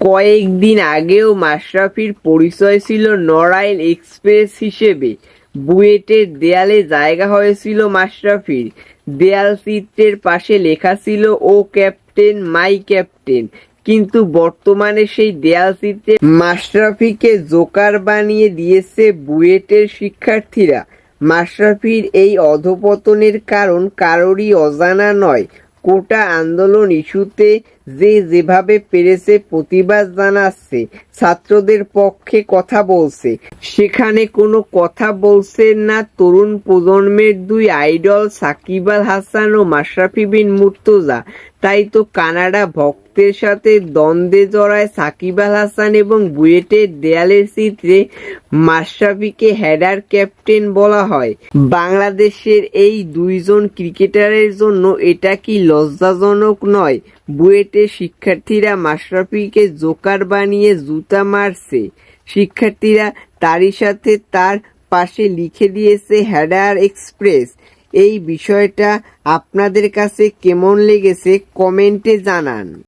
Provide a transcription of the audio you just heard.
কয়েকদিন আগেও মাশরাফির পরিচয় ছিল নড়াইল এক্সপ্রেস হিসেবে। বুয়েটের দেয়ালে জায়গা হয়েছিল মাশরাফির। দেয়ালচিত্রের পাশে লেখা ছিল ও ক্যাপ্টেন, মাই ক্যাপ্টেন। কিন্তু বর্তমানে সেই দেয়ালচিত্রে মাশরাফিকে জোকার বানিয়ে দিয়েছে বুয়েটের শিক্ষার্থীরা। মাশরাফির এই অধঃপতনের কারণ কারোরই অজানা নয়। কোটা আন্দোলন ইস্যুতে যে যেভাবে পেরেছে প্রতিবাদ জানাচ্ছে, ছাত্রদের পক্ষে কথা বলছে, সেখানে কোনো কথা বলছেন না তরুণ প্রজন্মের দুই আইডল সাকিব আল হাসান ও মাশরাফি বিন মুর্তজা। তাই তো কানাডা ভক্তের সাথে দ্বন্দ্বে জড়ায় সাকিব আল হাসান এবং বুয়েটের দেয়ালের চিত্রে মাশরাফিকে হেডার ক্যাপ্টেন বলা হয়। বাংলাদেশের এই দুইজন ক্রিকেটারের জন্য এটা কি লজ্জাজনক নয়? বুয়েটের শিক্ষার্থীরা মাশরাফিকে জোকার বানিয়ে জুতা মারছে। শিক্ষার্থীরা তারই সাথে তার পাশে লিখে দিয়েছে হেডার এক্সপ্রেস। এই বিষয়টা আপনাদের কাছে কেমন লেগেছে কমেন্টে জানান।